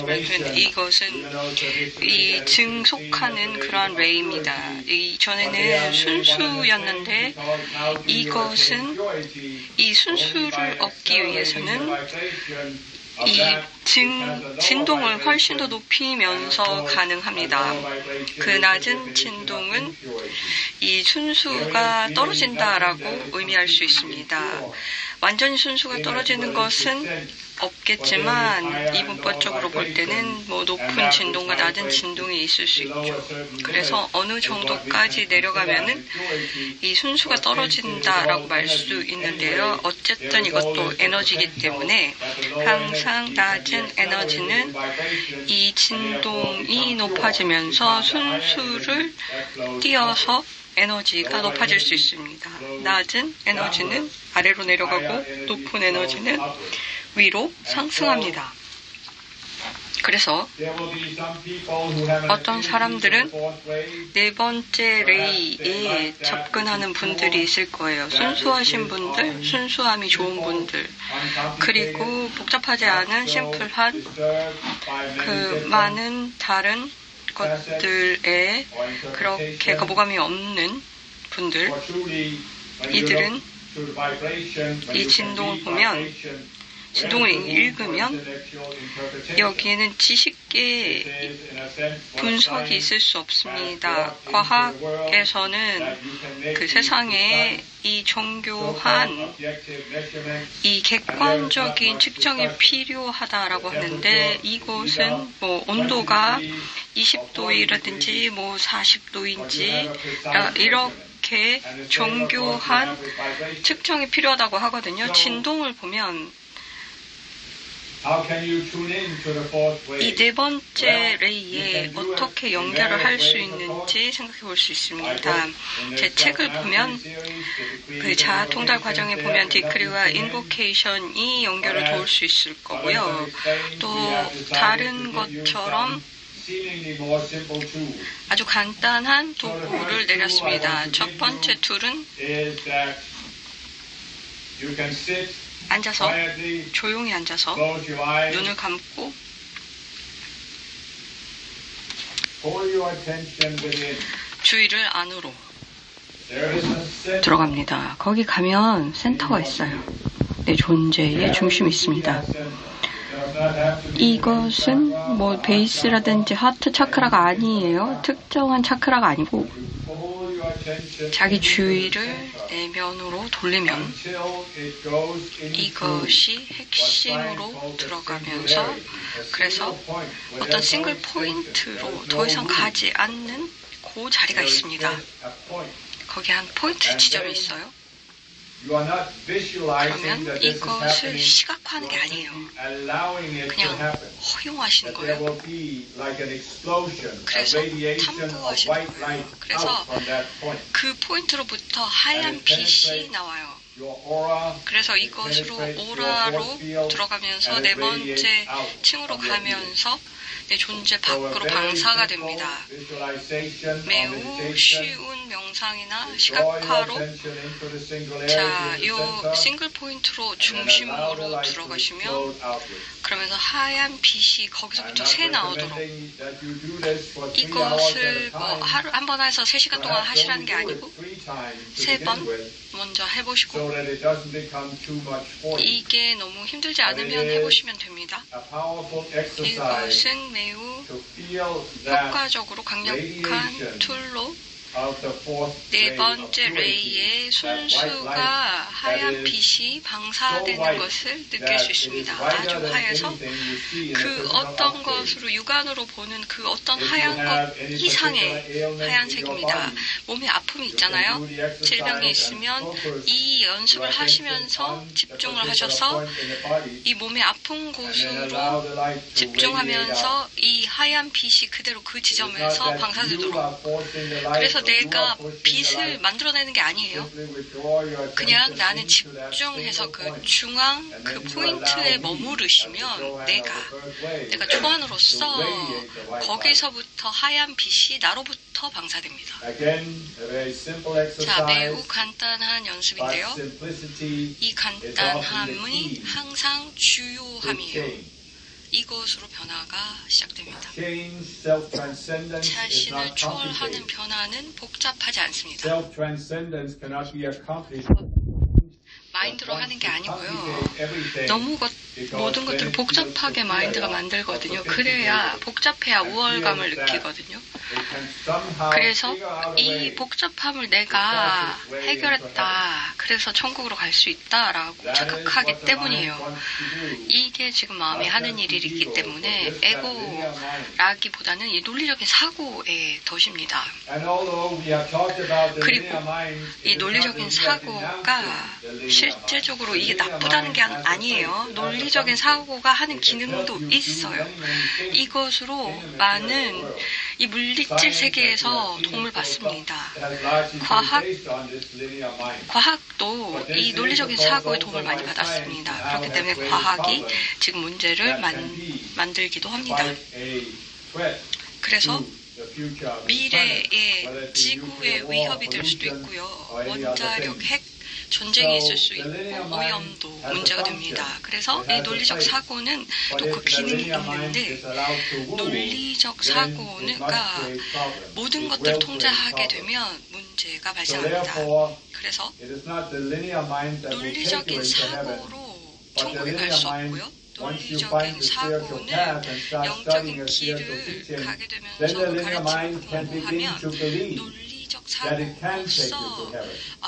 말씀드린 이것은 이 증속하는 그러한 레이입니다. 이전에는 순수였는데 이것은 이 순수를 얻기 위해서는 이 진동을 훨씬 더 높이면서 가능합니다. 그 낮은 진동은 이 순수가 떨어진다라고 의미할 수 있습니다. 완전히 순수가 떨어지는 것은 없겠지만 이분법적으로 볼 때는 높은 진동과 낮은 진동이 있을 수 있죠. 그래서 어느 정도까지 내려가면은 이 순수가 떨어진다라고 말 수 있는데요. 어쨌든 이것도 에너지이기 때문에 항상 낮은 에너지는 이 진동이 높아지면서 순수를 띄어서 에너지가 높아질 수 있습니다. 낮은 에너지는 아래로 내려가고 높은 에너지는 위로 상승합니다. 그래서 어떤 사람들은 네 번째 레이에 접근하는 분들이 있을 거예요. 순수하신 분들, 순수함이 좋은 분들, 그리고 복잡하지 않은 심플한 그 많은 다른 것들에 그렇게 거부감이 없는 분들, 이들은 이 진동을 보면, 진동을 읽으면 여기에는 지식의 분석이 있을 수 없습니다. 과학에서는 그 세상에 이 정교한 이 객관적인 측정이 필요하다라고 하는데 이곳은 온도가 20도이라든지 40도인지 이렇게 정교한 측정이 필요하다고 하거든요. 진동을 보면 이 네 번째 레이에 어떻게 연결을 할 수 있는지 생각해 볼 수 있습니다. 제 책을 보면 그 자아 통달 과정에 보면 디크리와 인보케이션이 연결을 도울 수 있을 거고요. 또 다른 것처럼 아주 간단한 도구를 내렸습니다. 첫 번째 툴은 앉아서 조용히 앉아서 눈을 감고 주의를 안으로 들어갑니다. 거기 가면 센터가 있어요. 내 존재의 중심이 있습니다. 이것은 베이스라든지 하트 차크라가 아니에요. 특정한 차크라가 아니고 자기 주의를 내면으로 돌리면 이것이 핵심으로 들어가면서 그래서 어떤 싱글 포인트로 더 이상 가지 않는 그 자리가 있습니다. 거기 한 포인트 지점이 있어요. 그러면 이것을 시각화하는 게 아니에요. 그냥 허용하시는 거예요. 그래서 탐구하시는 거예요. 그래서 그 포인트로부터 하얀 빛이 나와요. 그래서 이것으로 오라로 들어가면서 네 번째 층으로 가면서 내 존재 밖으로 방사가 됩니다. 매우 쉬운 명상이나 시각화로 이 싱글 포인트로 중심으로 들어가시면 그러면서 하얀 빛이 거기서부터 새 나오도록 이것을 하루 한 번 해서 3시간 동안 하시라는 게 아니고 3번 먼저 해보시고 이게 너무 힘들지 않으면 해보시면 됩니다. 이것은 매우 효과적으로 강력한 툴로 네 번째 레이의 순수가 하얀 빛이 방사되는 것을 느낄 수 있습니다. 아주 하얘서 그 어떤 것으로 육안으로 보는 그 어떤 하얀 것 이상의 하얀색입니다. 몸에 아픔이 있잖아요. 질병이 있으면 이 연습을 하시면서 집중을 하셔서 이 몸의 아픈 곳으로 집중하면서 이 하얀 빛이 그대로 그 지점에서 방사되도록 그래서 내가 빛을 만들어내는 게 아니에요. 그냥 나는 집중해서 그 중앙 그 포인트에 머무르시면 내가 초안으로서 거기서부터 하얀 빛이 나로부터 방사됩니다. 자, 매우 간단한 연습인데요. 이 간단함이 항상 주요함이에요. 이것으로 변화가 시작됩니다. 자신을 초월하는 변화는 복잡하지 않습니다. 마인드로 하는 게 아니고요. 너무 모든 것들을 복잡하게 마인드가 만들거든요. 그래야 복잡해야 우월감을 느끼거든요. 그래서 이 복잡함을 내가 해결했다. 그래서 천국으로 갈 수 있다라고 착각하기 때문이에요. 이게 지금 마음이 하는 일이기 때문에 에고라기보다는 이 논리적인 사고의 덫입니다. 그리고 이 논리적인 사고가 실제적으로 이게 나쁘다는 게 아니에요. 논리적인 사고가 하는 기능도 있어요. 이것으로 많은 이 물리질 세계에서 도움을 받습니다. 과학도 이 논리적인 사고에 도움을 많이 받았습니다. 그렇기 때문에 과학이 지금 문제를 만들기도 합니다. 그래서 미래의 지구의 위협이 될 수도 있고요. 원자력 핵 전쟁이 있을 수 있고 오염도 문제가 됩니다. 그래서 이 논리적 사고는 또 그 기능이 있는데 논리적 사고가 모든 것들을 통제하게 되면 문제가 발생합니다. 그래서 논리적인 사고로 천국에 갈 수 없고요. 논리적인 사고는 영적인 길을 가게 되면서 가르치고 공부하면 논리적 사고로서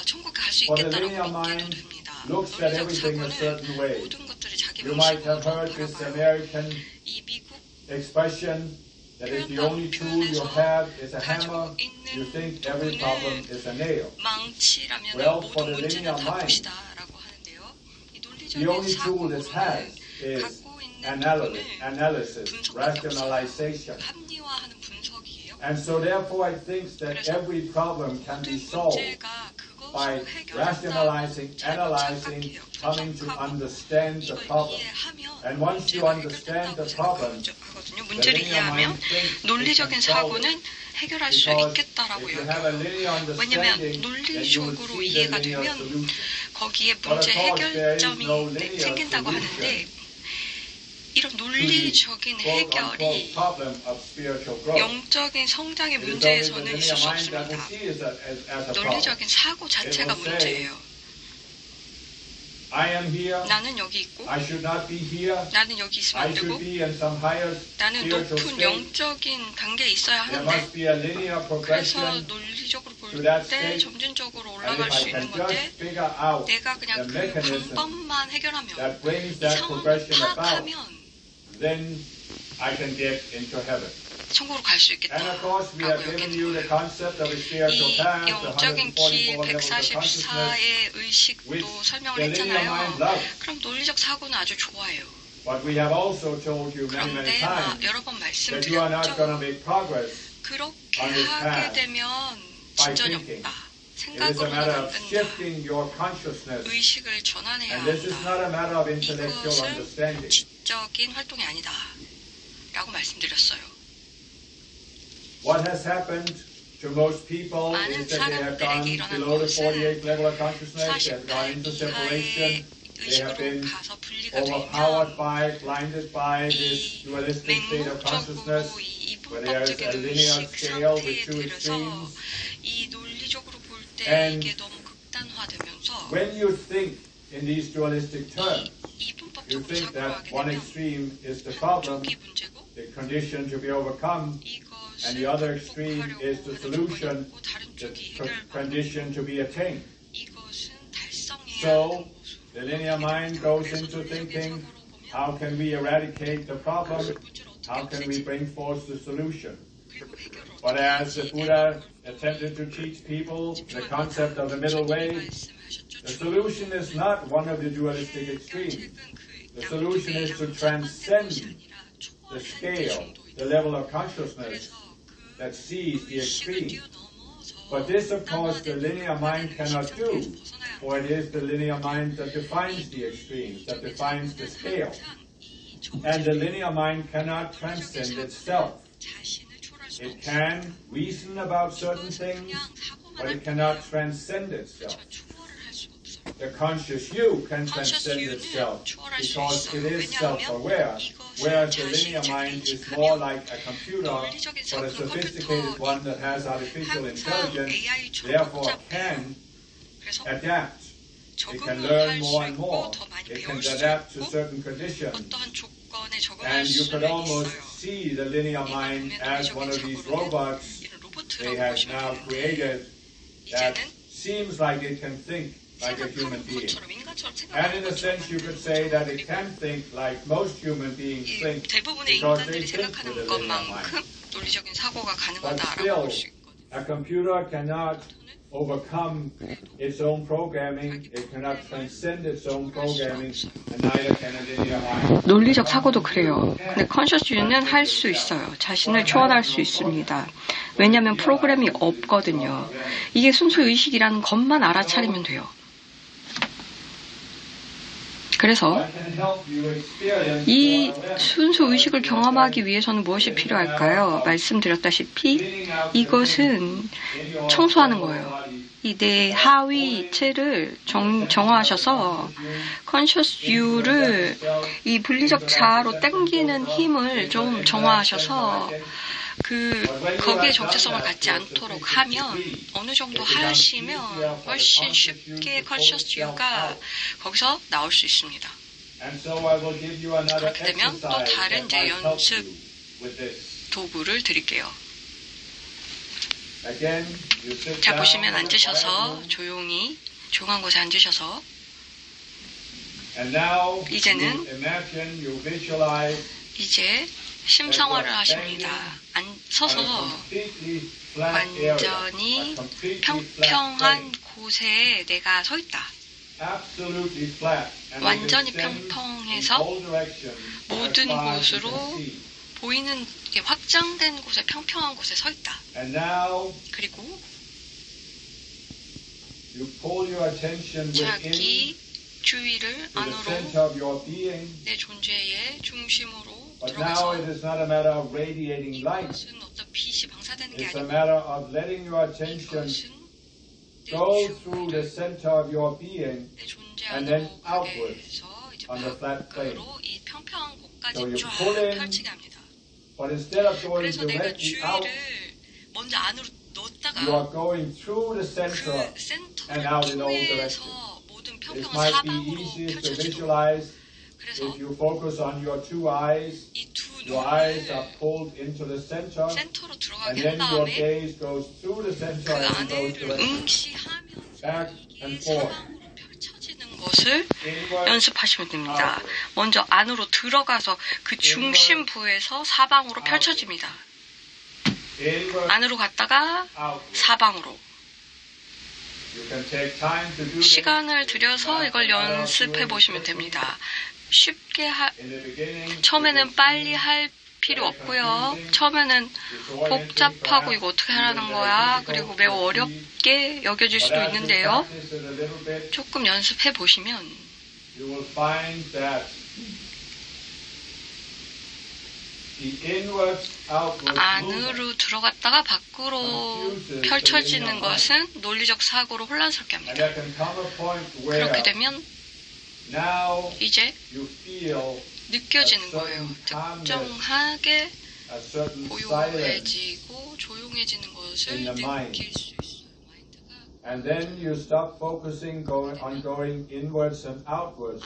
천국에 갈 수 있겠다라고 믿게도 됩니다. 논리적 사고는 모든 것들이 자기 방식으로 바라봐요. 이 미국 표현에서 가지고 있는 도구는 망치라면 모든 문제는 다 붓이다라고 하는데요. 이 논리적인 사고로는 갖고 있는 도구는 분석밖에 없어요. 합리화하는 분석이에요. And so therefore I think that every problem can be solved by rationalizing, analyzing, coming to understand the problem. And once you understand the problem, 문제를 이해하면 논리적인 사고는 해결할 수 있겠다라고 여겨요. 왜냐하면 논리적으로 이해가 되면 거기에 문제 해결점이 생긴다고 하는데 이런 논리적인 해결이 영적인 성장의 문제에서는 있을 수 없습니다. 논리적인 사고 자체가 문제예요. 나는 여기 있고 나는 여기 있으면 안 되고 나는 높은 영적인 단계에 있어야 하는데 그래서 논리적으로 볼 때 점진적으로 올라갈 수 있는 건데 내가 그냥 그 방법만 해결하면 이 상황을 파악하면 천국으로 갈 수 있겠다라고 여기는 거예요. 이 영적인 길 144의 의식도 설명을 했잖아요. 그럼 논리적 사고는 아주 좋아요. 그런데 여러 번 말씀드렸죠. 그렇게 하게 되면 진전이 없다. 생각으로는 안 된다. 의식을 전환해야 한다. 이것은 지적인 활동이 아니다. 라고 말씀드렸어요. 많은 사람들에게 일어난 것은 48 이하의 의식으로 가서 분리가 되면 이 맹목적으로 이 이분법적인 의식 상태에 들어서 이 논리적으로 볼 때 이게 너무 극단화되면서 이 이분법적으로 사고하게 되면 한쪽이 문제고 and the other extreme is the solution, the condition to be attained. So, the linear mind goes into thinking, how can we eradicate the problem? How can we bring forth the solution? But as the Buddha attempted to teach people the concept of the middle way, the solution is not one of the dualistic extremes. The solution is to transcend the scale, the level of consciousness that sees the extreme. But this, of course, the linear mind cannot do, for it is the linear mind that defines the extremes, that defines the scale. And the linear mind cannot transcend itself. It can reason about certain things, but it cannot transcend itself. The conscious you can transcend itself because it is self-aware, whereas the linear mind is more like a computer, but a sophisticated one that has artificial intelligence, therefore can adapt. It can learn more and more. It can adapt to certain conditions. And you could almost see the linear mind as one of these robots they have now created that seems like it can think like a human being. And in a sense you could say that it can think like most human beings think because they think with a linear mind. But still, a computer cannot overcome its own programming, it cannot transcend its own programming, and neither can a linear mind. 논리적 사고도 그래요. 근데 컨셔스유는 할 수 있어요. 자신을 초월할 수 있습니다. 왜냐하면 프로그램이 없거든요. 이게 순수 의식이라는 것만 알아차리면 돼요. 그래서 이 순수 의식을 경험하기 위해서는 무엇이 필요할까요? 말씀드렸다시피 이것은 청소하는 거예요. 이 내 하위체를 정화하셔서 conscious you를 이 분리적 자아로 당기는 힘을 좀 정화하셔서 거기에 정체성을 갖지 않도록 하면 어느 정도 하시면 훨씬 쉽게 conscious you가 거기서 나올 수 있습니다. 그렇게 되면 또 다른 이제 연습 도구를 드릴게요. 자, 보시면 앉으셔서 조용한 곳에 앉으셔서 이제 심상화를 하십니다. 서서 완전히 평평한 곳에 내가 서 있다. 완전히 평평해서 모든 곳으로 보이는 확장된 곳에 평평한 곳에 서 있다. 그리고 자기 주의를 안으로 내 존재의 중심으로 들어가서 이것은 어떤 빛이 방사되는 게 아니고 이것은 내 존재 안으로 가게 해서 이제 밖으로 이 평평한 곳까지 쫙 펼치게 합니다. 그래서 내가 주의를 먼저 안으로 넣었다가 그 센터를 통해서 모든 평평한 사방으로 펼쳐지도록 그래서 이 두 눈을 센터로 들어가게 한 다음에 그 안에를 응시하면서 이게 사방으로 펼쳐지는 것을 연습하시면 됩니다. 먼저 안으로 들어가서 그 중심부에서 사방으로 펼쳐집니다. 안으로 갔다가 사방으로 시간을 들여서 이걸 연습해 보시면 됩니다. 쉽게 처음에는 빨리 할 필요 없고요. 처음에는 복잡하고 이거 어떻게 하라는 거야. 그리고 매우 어렵게 여겨질 수도 있는데요. 조금 연습해 보시면 안으로 들어갔다가 밖으로 펼쳐지는 것은 논리적 사고로 혼란스럽게 합니다. 그렇게 되면 이제 느껴지는 거예요. 특정하게 고요해지고 조용해지는 것을 느낄 수 있어요. 마인드가. And then you stop focusing on going inwards and outwards,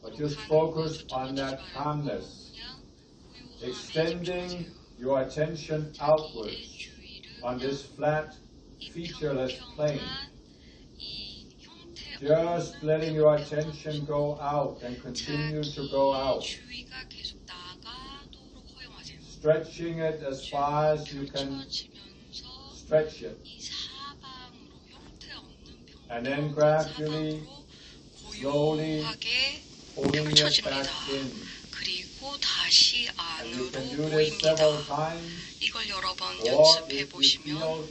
but just focus on that calmness, extending your attention outwards on this flat, featureless plane. Just letting your attention go out and continue to go out. Stretching it as far as you can stretch it. And then gradually, slowly pulling it back in. 그리고 다시 안으로 모입니다. 이걸 여러 번 연습해 보시면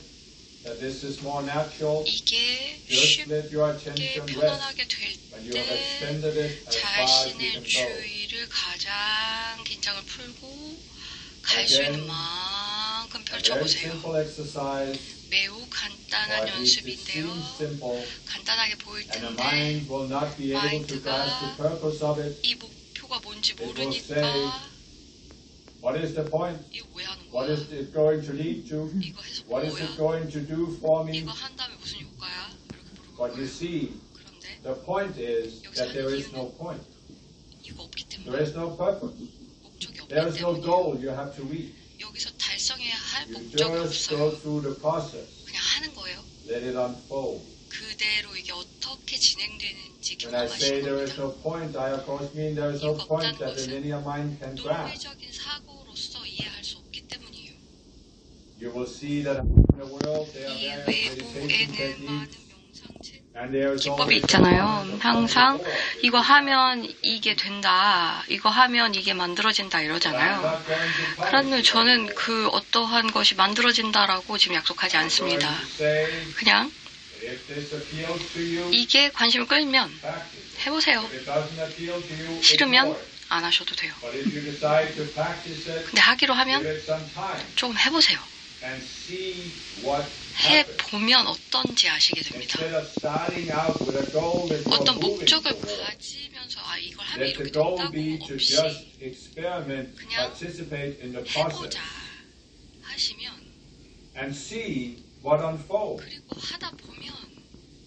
that this is more natural, 이게 just let your 쉽게 attention rest 편안하게 될 when you have 때 extended it as far as you 자신의 can go. 주의를 가장 긴장을 풀고 갈 수 있는 만큼 A very 펼쳐보세요. simple exercise, 매우 간단한 or at least it 연습인데요. seems simple, 간단하게 보일 and the 텐데 mind will not be able to grasp the purpose of it. 이 목표가 뭔지 will 모르니까 What is the point? 이거 왜 하는 What 거야? is it going to lead to? 이거 해서 What is 뭐야? it going to do for me? 이거 한 다음에 무슨 효과야? 이렇게 물어볼 But you 거예요. see, 그런데 the point is that there is no point. 이거 없기 There 때문에 is no purpose. 목적이 There 없기 is no 때문에 goal you have to reach. 여기서 달성해야 할 You 목적이 just go 없어요. through the process. 그냥 하는 거예요. Let it unfold. 그대로 이게 어떻게 진행되는지 When I say 경험하시는 there is 겁니다. no point, I of course mean there is no 이거 point 없다는 that the 것은 linear mind can grasp. 논리적인 사고로서 이해할 수 없기 때문이에요. You will see that in the world there are 이 various meditation 외부에는 많은 techniques, 명상책 and there is 기법이 always 있잖아요. 항상 이거 하면 이게 된다, 이거 하면 이게 만들어진다 이러잖아요. 그런데 저는 그 어떠한 것이 만들어진다라고 지금 약속하지 않습니다. 그냥 이게 관심을 끌면 해보세요. 싫으면 안 하셔도 돼요. 근데 하기로 하면 조금 해보세요. 해보면 어떤지 아시게 됩니다. 어떤 목적을 가지면서 이걸 하면 이렇게 된다고 없이 그냥 해보자 하시면 그리고 하다 보면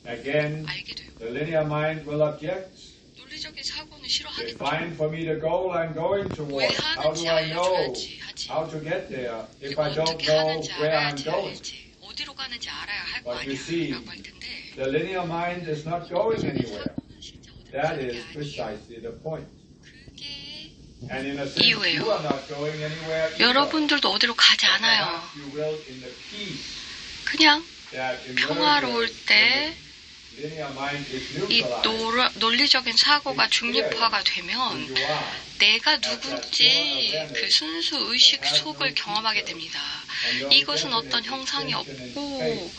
Again, 알게 돼요. the linear mind will object. 논리적인 사고는 It's 싫어하겠죠. fine for me to go, I'm going 왜 towards. How 하는지 do I know 알려줘야지 하지. how to get there if 이거 I don't 어떻게 know 하는지 where I'm 알아야지 going? 알지. 어디로 가는지 알아야 할 거 But you 아니야 see, 라고 할 텐데 The linear mind is not going anywhere. 사고는 실제 어디로 That 가는 게 is 아니에요. precisely the point. 그게 And in a sense, 이유예요. you are not going anywhere either. 여러분들도 어디로 가지 But 않아요. perhaps you will in the peace 그냥 that 평화로울 emerges 때 when the linear mind is 이 neutralized. 논리적인 사고가 중립화가 되면 Who you are. 내가 누군지 그 순수 의식 속을 경험하게 됩니다. 이것은 어떤 형상이 없고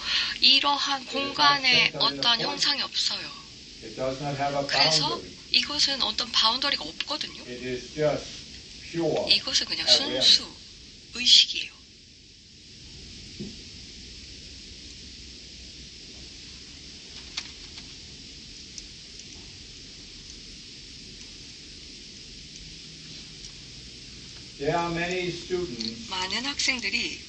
이러한 공간에 어떤 형상이 없어요. It does not have a 그래서 boundary. 이것은 어떤 바운더리가 없거든요. It is just pure. 이것은 그냥 순수 의식이에요. There are many students, 많은 학생들이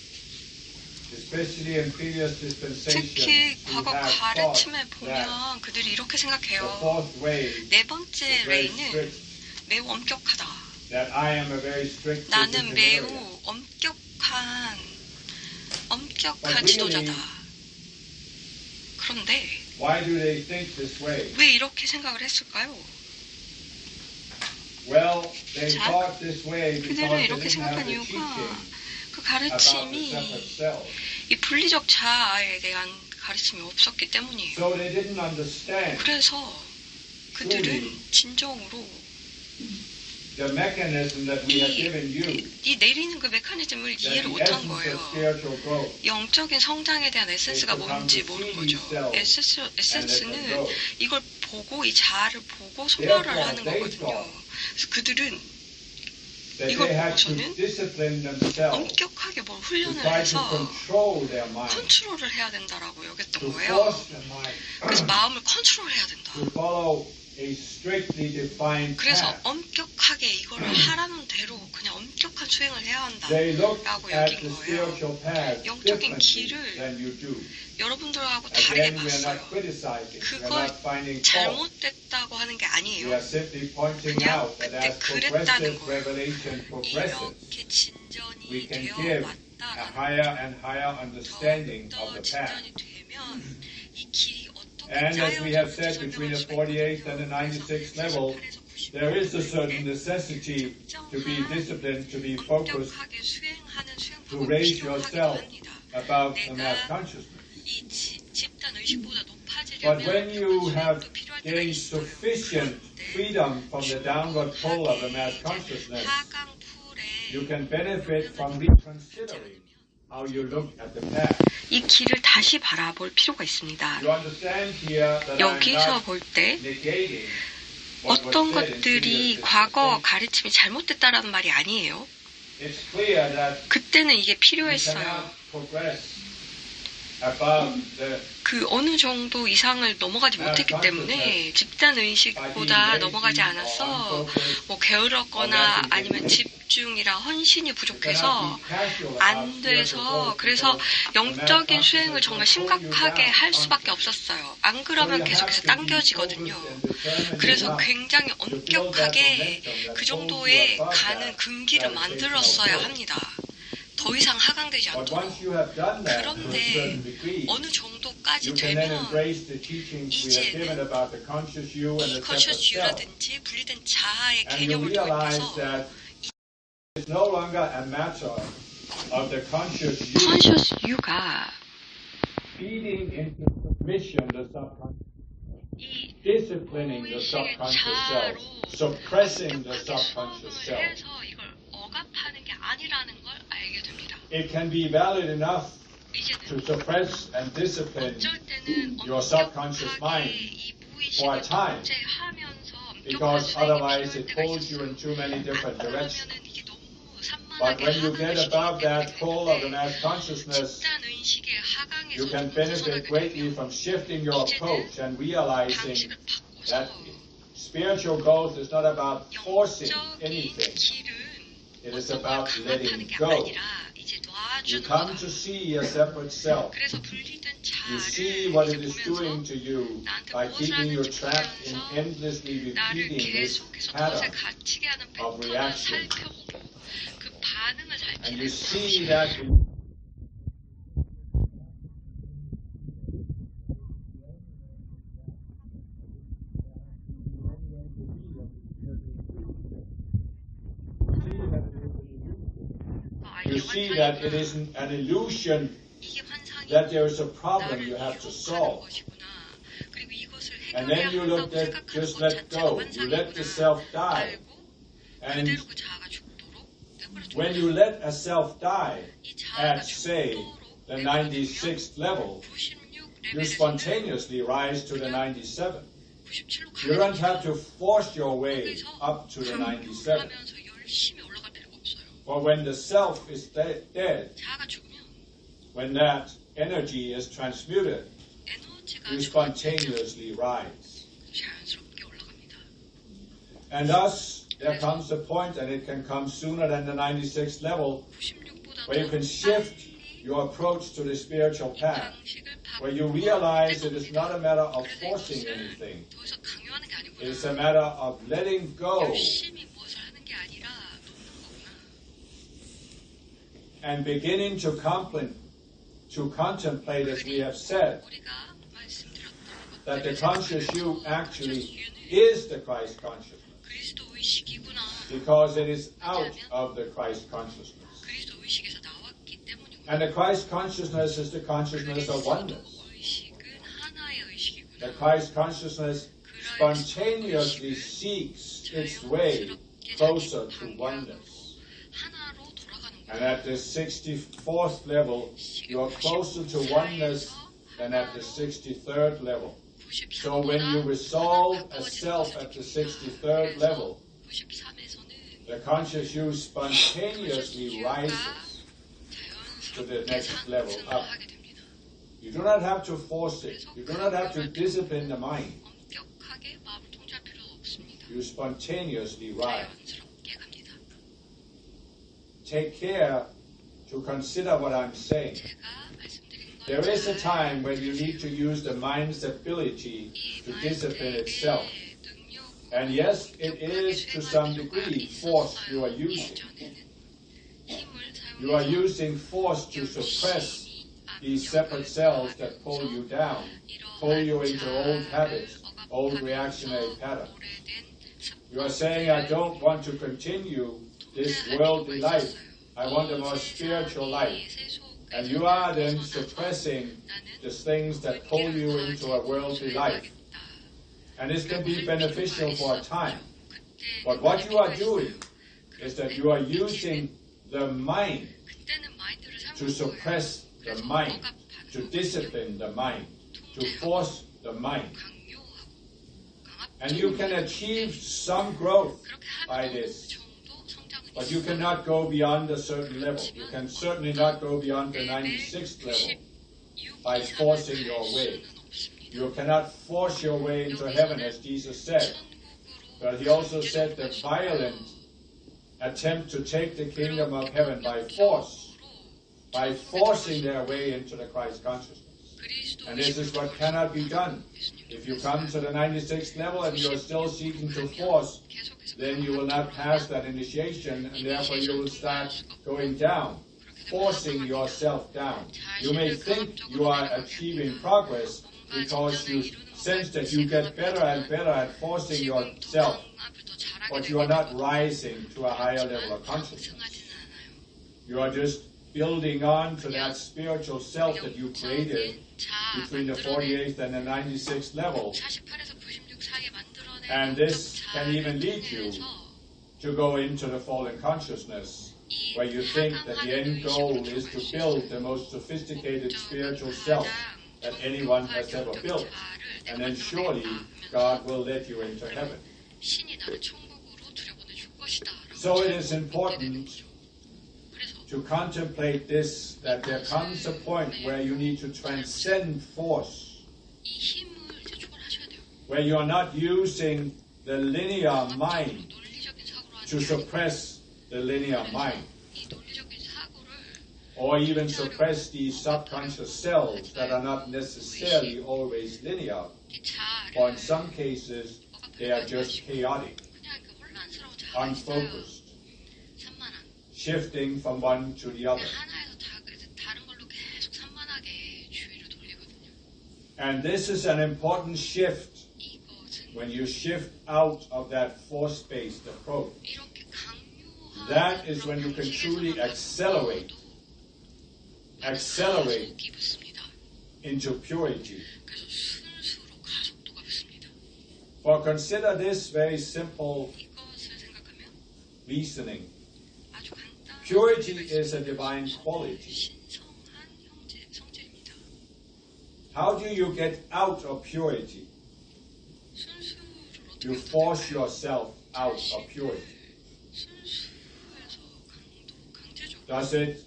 especially in previous dispensations, 특히 who 과거 have thought 가르침을 that 보면 그들이 이렇게 the 생각해요. fourth way 네 is 번째 very 레이는 strict, 매우 엄격하다. that I am a very strict 나는 매우 disciplinarian. 엄격한 지도자다. 그런데 Why do they think this way? 왜 이렇게 생각을 했을까요? Well, they 자, thought this way because 그들은 they 이렇게 didn't have 생각한 the 이유가 teaching 그 about the 가르침이 separate cells. 이 분리적 자아에 대한 가르침이 없었기 때문이에요. So they didn't understand 그래서 그들은 진정으로 the mechanism that we have given you, 이 내리는 그 메커니즘을 that 이해를 the 못한 essence of 거예요. spiritual growth 영적인 성장에 대한 에센스가 뭔지 모르는 거죠. 에센스는 이걸 보고 이 자아를 보고 소멸을 하는 거거든요. 그래서 그들은 that 이걸 they had to 보고서는 discipline themselves 엄격하게 뭘 to 훈련을 try to 해서 control their mind, 컨트롤을 해야 된다라고 to 여겼던 거예요. force the mind 그래서 마음을 컨트롤해야 된다. to follow a strictly defined 그래서 path. 엄격하게 이거를 하라는 대로 그냥 엄격한 수행을 해야 They look 한다라고 at 여긴 the 거예요. spiritual path 영적인 differently 길을 than you do. 여러분들하고 다르게 Again, we are 봤어요. not criticizing, we are 그걸 not finding fault. 잘못됐다고 하는 게 We 아니에요. are simply pointing 그냥 out that 그때 as 그랬다는 progressive 거예요. revelation progresses, 이렇게 진전이 we can 되어 give a 왔다라는 higher and higher understanding 더욱더 of the path. 진전이 되면 이 길이 어떻게 And as we have 짜여졌는지 said, between the 설명할 수가 48th and the 96th 있거든요. level, 48에서 90 there is a certain necessity to be disciplined, to be focused 엄격하게 수행하는 to 수행법을 raise 필요하기도 yourself 합니다. about the mass consciousness. 이 집단 의식보다 But 높아지려면 when you have 수행도 필요할 때가 gained 있어요. sufficient freedom from the downward pull of the mass consciousness, 하강풀에 you can benefit from reconsidering how you look at the path. 이 길을 다시 바라볼 필요가 있습니다. You understand here that I'm 여기서 not 볼 때 negating what was 어떤 said in 것들이 previous 과거 dissertation. 가르침이 잘못됐다라는 말이 아니에요. It's clear that 그때는 이게 you 필요했어요. cannot progress above the 그 어느 정도 이상을 넘어가지 못했기 때문에 집단 의식보다 넘어가지 않아서 뭐 게으렀거나 아니면 집중이랑 헌신이 부족해서 안 돼서 그래서 영적인 수행을 정말 심각하게 할 수밖에 없었어요. 안 그러면 계속해서 당겨지거든요. 그래서 굉장히 엄격하게 그 정도에 가는 근기를 만들었어야 합니다. 더 이상 하강되지 But 않도록. once you have done that to a 그런데 certain degree, 어느 정도까지 you can then 되면 embrace the teachings we have given about the conscious you and 이 the 컨셔스 separate self. 유라든지 분리된 자아의 And you 개념을 realize 통해서 that it's no longer a matter of the conscious you 컨셔스 유가 feeding into submission the subconscious, 이 disciplining the 의식의 subconscious self, 자아로 suppressing the 엄격하게 subconscious 수업을 self. 해서 이걸 억압하는 게 아니라는 걸 알게 됩니다. It can be valid enough to 이제는 suppress and discipline 어쩔 때는 your subconscious 엄격하게 mind 이 for a 무의식을 time, 통제하면서 엄격한 because 수행이 otherwise 필요할 it 때가 pulls you 있어요. in too many different 안 directions. 그러면은 이게 너무 But 산만하게 when you get above 하강을 that 시키기 pull of the 때문에 mass consciousness, 집단 의식의 하강에서 you can 좀 benefit 벗어나게 greatly 되면 from shifting your approach and realizing 방식을 that 바꿔서 spiritual growth is not about forcing 영적인 anything. 길은 It is 어떤 걸 about 강압하는 letting 게 go. 아니라 이제 You 놔주는 come 거다. to see a separate self. 그래서 분리된 You 자아를 see what it 이제 is doing 보면서 to you 나한테 by 무엇을 keeping you 하는지 trapped in 보면서 endlessly 나를 repeating this 계속해서 그것에 pattern. 갇히게 하는 of 패턴을 reaction. 살펴보고 그 반응을 And you 살피는 see 방식. that you see that it is an illusion 이게 환상이 that there is a problem 나를 you have to 유혹하는 solve. 것이구나. 그리고 이것을 And 해결해야 then you look 한다고 at 생각하는 just 것 let 자체가 go. You let the 환상이구나. self die. 알고 And 그대로 그 자아가 죽도록 내버려 when 둔다. you let a self die 이 자아가 at, say, 죽도록 the 내버려 96th level, 96 you 레벨에서는 spontaneously rise to the 97. 97로 You don't 가게 have to force your way 거기서 up to the 강요를 97. 하면서 열심히 올라갈 필요가 없어요. For when the self is dead, 자아가 죽으면 when that energy is transmuted, 에너지가 you 죽으면 spontaneously rise. 자연스럽게 올라갑니다. And thus, there comes a point, and it can come sooner than the 96th level, 96보다 where you can shift your approach to the spiritual path, where you realize it is not a matter of forcing anything. 더 이상 강요하는 게 아니구나. It is a matter of letting go 열심히 무엇을 하는 게 아니라 놓는 거구나. and beginning to contemplate, as we have said, 우리가 말씀드렸던 that the 것들을 conscious you 생각하면서 actually 유는 is the Christ consciousness, 그리스도 의식이구나. because it is out of the Christ consciousness. 그리스도 의식에서 나왔기 때문이구나. And the Christ consciousness is the consciousness of oneness. 의식은 하나의 의식이구나. The Christ consciousness spontaneously seeks its way closer to oneness. 하나로 돌아가는 And 거야. at the 64th level, you are closer to oneness than at the 63rd level. So when you resolve a self at the 63rd level, 93에서는 the conscious you spontaneously rises to the next level up. You do not have to force it. You do not have to discipline the mind. 엄격하게 마음을 통제할 필요 없습니다. You spontaneously rise. 자연스럽게 갑니다. Take care to consider what I'm saying. 제가 말씀드린 There is a 잘 time when you need to use the mind's ability to discipline itself. And yes, it is to some degree force you are using. You are using force to suppress these separate cells that pull you down, pull you into old habits, old reactionary patterns. You are saying, I don't want to continue this worldly life. I want a more spiritual life. And you are then suppressing the things that pull you into a worldly life. And this can be beneficial for a time. But what you are doing is that you are using the mind to suppress the mind, to discipline the mind, to force the mind. And you can achieve some growth by this, but you cannot go beyond a certain level. You can certainly not go beyond the 96th level by forcing your way. You cannot force your way into heaven, as Jesus said. But he also said that violent attempt to take the kingdom of heaven by force, by forcing their way into the Christ consciousness. And this is what cannot be done. If you come to the 96th level and you are still seeking to force, then you will not pass that initiation, and therefore you will start going down, forcing yourself down. You may think you are achieving progress because you sense that you get better and better at forcing yourself, but you are not rising to a higher level of consciousness. You are just building on to that spiritual self that you created between the 48th and the 96th level. And this can even lead you to go into the fallen consciousness, where you think that the end goal is to build the most sophisticated spiritual self that anyone has ever built. And then surely God will let you into heaven. So it is important to contemplate this, that there comes a point where you need to transcend force, where you are not using the linear mind to suppress the linear mind, or even suppress these subconscious cells that are not necessarily always linear, or in some cases they are just chaotic, unfocused, shifting from one to the other. And this is an important shift when you shift out of that force-based approach. That is when you can truly accelerate into purity. For consider this very simple reasoning. Purity is a divine quality. How do you get out of purity? You force yourself out of purity. Does it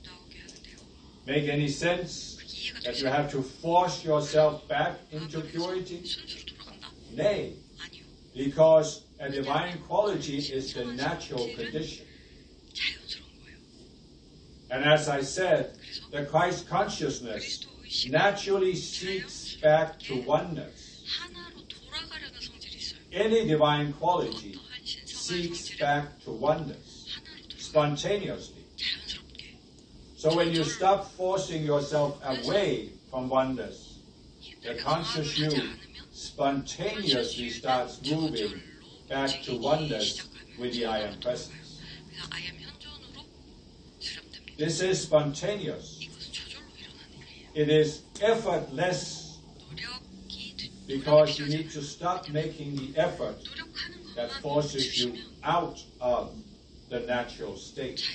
make any sense that you have to force yourself back into purity? Nay, because a divine quality is the natural condition. And as I said, the Christ consciousness naturally seeks back to oneness. Any divine quality seeks back to oneness, spontaneously. So when you stop forcing yourself away from oneness, the conscious you spontaneously starts moving back to oneness with the I Am Presence. This is spontaneous. It is effortless because you need to stop making the effort that forces you out of the natural state.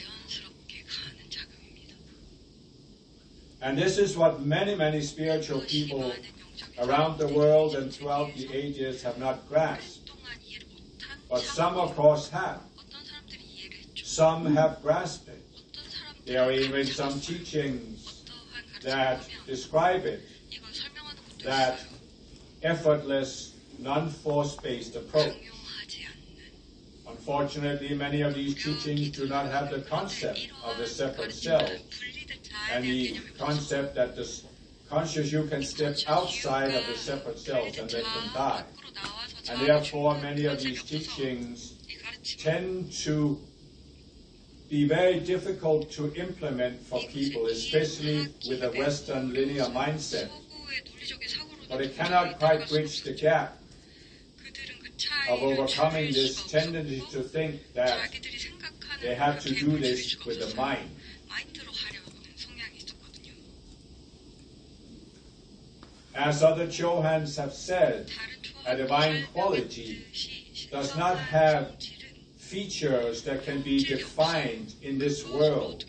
And this is what many, many spiritual people around the world and throughout the ages have not grasped. But some, of course, have. Some have grasped it. There are even some teachings that describe it, that effortless, non-force-based approach. Unfortunately, many of these teachings do not have the concept of the separate self and the concept that the conscious you can step outside of the separate cells and they can die. And therefore, many of these teachings tend to be very difficult to implement for people, especially with a Western linear mindset. But it cannot quite bridge the gap of overcoming this tendency to think that they have to do this with the mind. As other Chohans have said, a divine quality does not have features that can be defined in this world.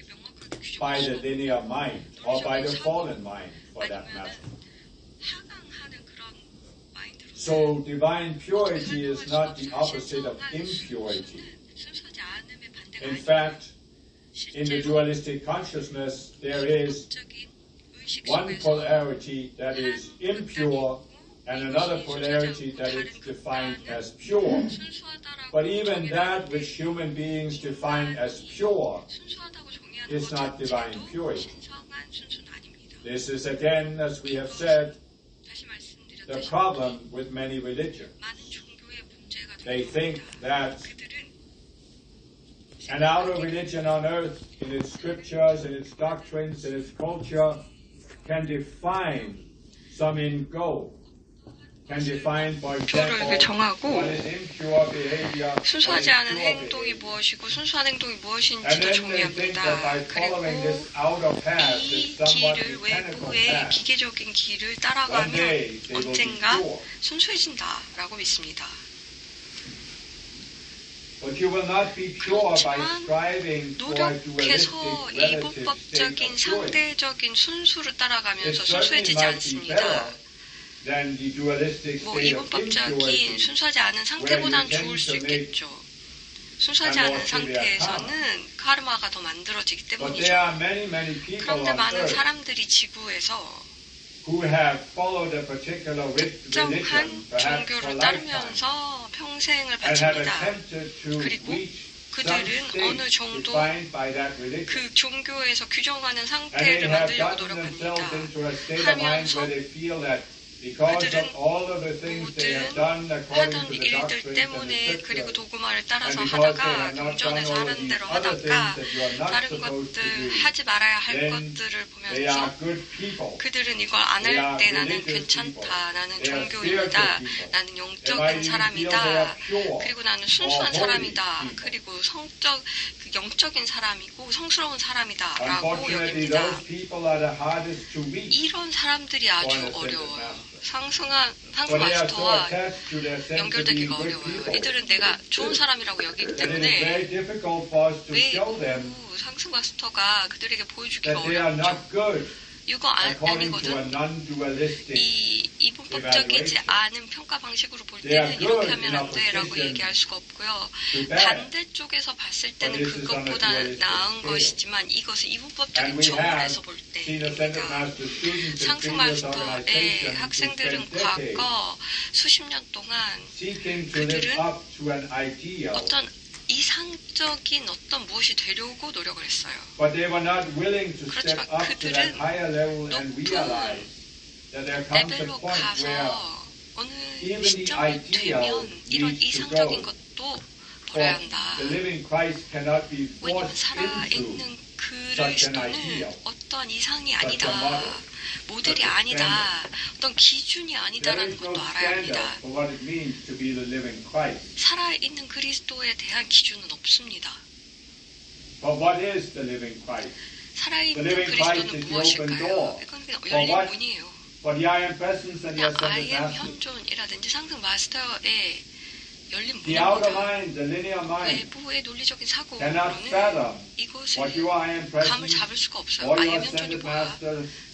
by the linear mind or by the fallen mind for that matter. So divine purity is not the opposite of impurity. In fact, in the dualistic consciousness, there is one polarity that is impure and another polarity that is defined as pure. But even that which human beings define as pure is not divine purity. This is again, as we have said, the problem with many religions. They think that an outer religion on earth, in its scriptures, in its doctrines, in its culture, can define some end goal. Can define, for example, 정하고 what is impure behavior, 순수하지 않은 행동이 무엇이고 순수한 행동이 무엇인지도 정의합니다. 그리고 이 길을 외부의 기계적인 길을 따라가면 언젠가 순수해진다라고 믿습니다. 그렇지만 노력해서 이분법적인 상대적인 순수를 따라가면서 순수해지지 않습니다. 이분법적인 순수하지 않은 상태보다는 좋을 수 있겠죠. 순수하지 않은 상태에서는 카르마가 더 만들어지기 때문이죠. 그런데 많은 사람들이 지구에서 특정한 종교를 따르면서 평생을 바칩니다. 그리고 그들은 어느 정도 그 종교에서 규정하는 상태를 만들려고 노력합니다. 하면서 그들은 모든 하던 일들 때문에 그리고 도구마를 따라서 하다가 경전에서 하는 대로 하다가 다른 것들 하지 말아야 할 것들을 보면서 그들은 이걸 안 할 때 나는 괜찮다. 나는 종교인이다. 나는 영적인 사람이다. 그리고 나는 순수한 사람이다. 그리고 영적인 사람이고 성스러운 사람이다. 라고 여깁니다. 이런 사람들이 아주 어려워요. 상승 마스터와 연결되기가 어려워요. 이들은 내가 좋은 사람이라고 여기기 때문에 외부 상승 마스터가 그들에게 보여주기가 어렵죠. 이거 아니거든. 이 이분법적이지 않은 평가 방식으로 볼 때는 이렇게 하면 안 돼라고 얘기할 수가 없고요. 반대쪽에서 봤을 때는 그것보다 나은 것이지만 이것은 이분법적인 정원에서 볼 때입니다. 상승 마스터의 학생들은 과거 수십 년 동안 그들은 어떤 이상적인 어떤 무엇이 되려고 노력을 했어요. 그렇지만 그들은 높은 레벨로 가서 어느 시점이 되면 이런 이상적인 것도 버려야 한다. 왜냐하면 살아있는 그리스도는 어떤 이상이 아니다. 모델이 아니다. 어떤 기준이 아니다라는 것도 알아야 합니다. 살아있는 그리스도에 대한 기준은 없습니다. 살아있는 그리스도는 무엇일까요? 이건 그냥 열린 문이에요. 그냥 I am 현존이라든지 상승 마스터의 열린 문입니다. 외부의 논리적인 사고로는 이것을 감을 잡을 수가 없어요. I am 현존이 뭐야?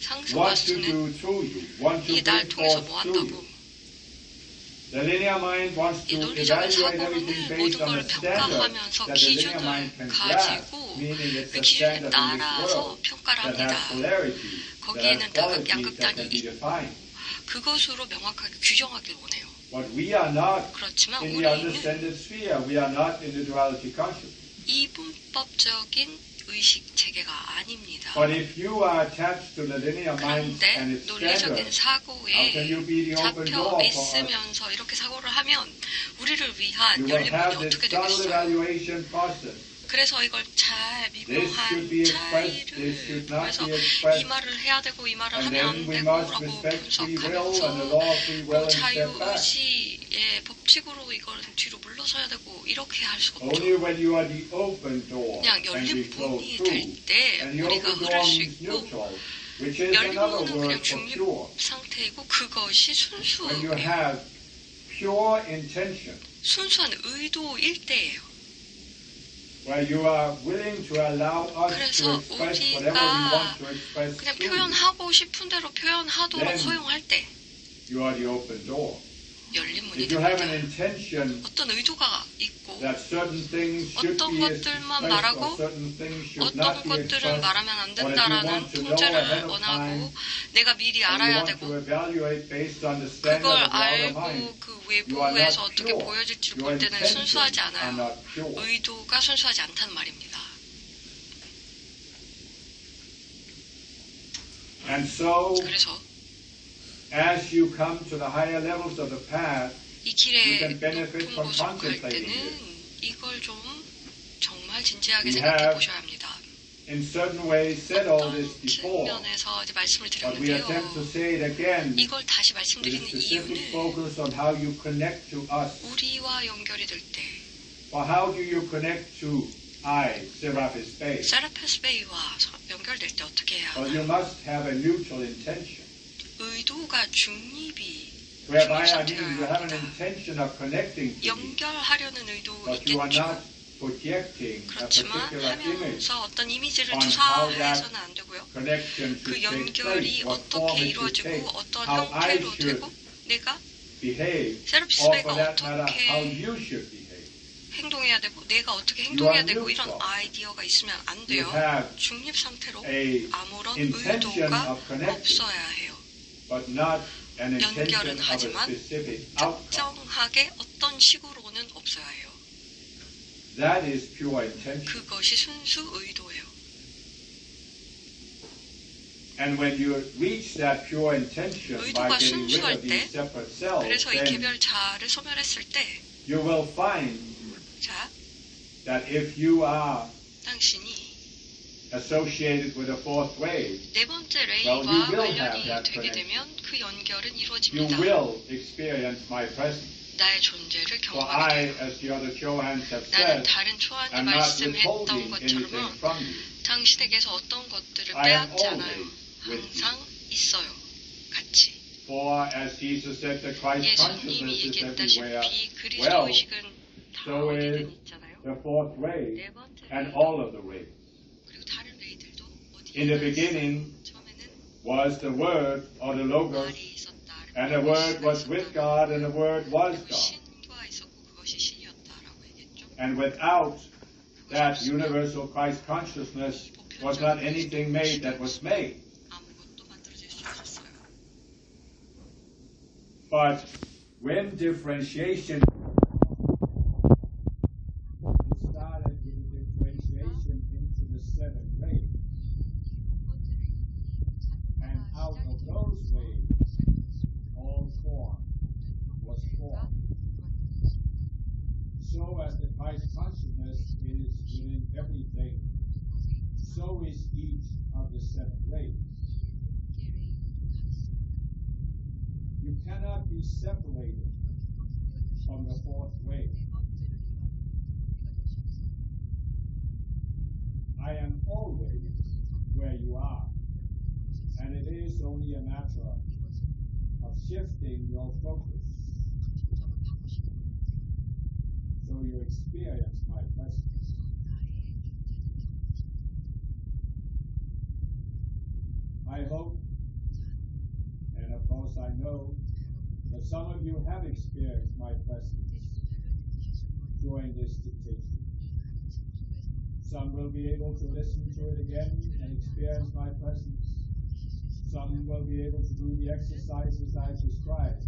상승 마스터는 이게 날 통해서 뭐 한다고. 이 논리적인 사고로는 모든 걸 평가하면서 기준을 가지고 그 기준에 따라서 평가를 합니다. 거기에는 극, 양극단이 있고 그것으로 명확하게 규정하길 원해요. 그렇지만 우리는 이분법적인 의식 체계가 아닙니다. 그런데 논리적인 사고에 잡혀 있으면서 이렇게 사고를 하면 우리를 위한 열린 문이 어떻게 되겠어요? 그래서 이걸 잘 미묘한 차이를 보면서 이 말을 해야 되고 이 말을 하면 안 되고라고 분석하면서 그 자유의지의 법칙으로 이걸 뒤로 물러서야 되고 이렇게 할 수가 없죠. 그냥 열린 문이 될 때 우리가 흐를 수 있고 열린 문은 그냥 중립 상태이고 그것이 순수예요. 순수한 의도일 때예요. where you are willing to allow us to 그래서 express whatever we want to 우리가 express 그냥 to you, 표현하고 싶은 대로 표현하도록 then 허용할 때 you are the open door. 열린 문이 If you have an 됩니다. intention 어떤 의도가 있고 that certain things should 어떤 be 것들만 expressed 말하고 or certain things should 어떤 not be 것들은 expressed, 말하면 안 or if you 된다라는 want to know 통제를 ahead of 원하고 time, 내가 미리 and you 알아야 want 되고 to evaluate based on the standard 그걸 of the outer 알고 mind, 그 you are 외부에서 not 어떻게 pure. 보여질지 Your 볼 때는 intentions 순수하지 are 않아요. not pure. 의도가 순수하지 않다는 말입니다. And so, 그래서 as you come to the higher levels of the path, 이 You 길의 can benefit 높은 from 곳으로 갈 contemplating 때는 이걸 좀 정말 진지하게 We 생각해 have 보셔야 합니다. in certain ways said all 어떤 this before, 측면에서 이제 말씀을 but we attempt to 드렸는데요. say it again 이걸 다시 with a 말씀드리는 specific 이유는 focus on how you connect to us. 우리와 연결이 될 때 Or how do you connect to I, Serapis Bey? 세라피스 베이와 연결될 때 어떻게 해야 Well, 하나요? you must have a neutral intention, 의도가 중립이 whereby 중립 I mean you have an 상태여야 합니다. intention of connecting to me, 연결하려는 의도 but you are 있겠죠. not projecting a 그렇지만 particular image 하면서 어떤 이미지를 on how 투사해서는 안 되고요. connection should 그 take 연결이 place, what 어떻게 form it should 이루어지고 take, 어떤 how I 형태로 should 되고 내가 behave, 세라피스 or 베이가 for that matter, how 어떻게 you should behave. 행동해야 되고 내가 어떻게 You 행동해야 are 되고 이런 neutral. 아이디어가 있으면 안 You 돼요. have 중립 상태로 a 아무런 intention 의도가 of connecting, 없어야 해요. but not an intention 연결은 of a 하지만 specific outcome. 특정하게 어떤 식으로는 없어야 해요. That is pure intention. 그것이 순수 의도예요. And when you reach that pure intention by 의도가 getting rid 순수할 of these 때, separate cells, 그래서 이 then 개별 자아를 소멸했을 때, you will find 자, that if you are 당신이 associated with a fourth wave, 네 번째 Well, you 레이와 will have 관련이 that 되게 connection. 되면 그 연결은 you 이루어집니다. will experience my presence. 나의 존재를 For 경험하게 I, 돼요. as the other Chohans have 나는 said, 다른 초안이 am not 말씀했던 withholding anything 것처럼 from you. 당신에게서 어떤 것들을 I am 빼앗지 않아요. always with you. 항상 있어요. 같이. For as Jesus said, the Christ 예수님이 consciousness is everywhere. 얘기했다시피 그리스도 Well, 의식은 다 so 어디든 is 있잖아요. the fourth wave 네 번째 and 레이, all of the waves. 그리고 다른 레이들도 In the 어디에나 beginning 있어요. 처음에는 was the Word or the Logos, 말이 있었다. and the Word was with God, and the Word was 그리고 God. 신과 있었고 그것이 신이었다라고 얘기했죠. And without that universal Christ consciousness was not anything made that was made. 아무것도 만들어질 수 없었어요. But when differentiation started with the differentiation into the seven waves, and out of those waves, all form was formed. So as the Christ consciousness is within everything, so is each of the seven waves. You cannot be separated from the fourth wave. I am always where you are, and it is only a matter of shifting your focus so you experience my presence. I hope, and of course I know, that some of you have experienced my presence during this dictation. Some will be able to listen to it again and experience my presence. Some will be able to do the exercises I described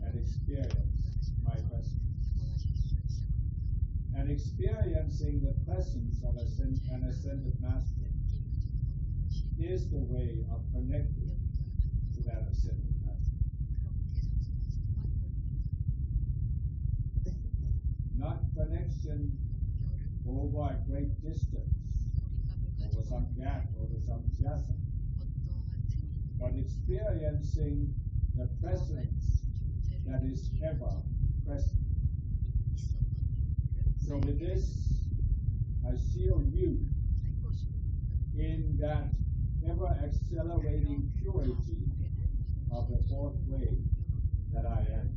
and experience my presence. And experiencing the presence of an ascended master is the way of connecting to that ascended master. Not connection over a great distance, over some gap, over some chasm, but experiencing the presence that is ever present. So with this, I seal you in that ever-accelerating purity of the fourth wave that I am.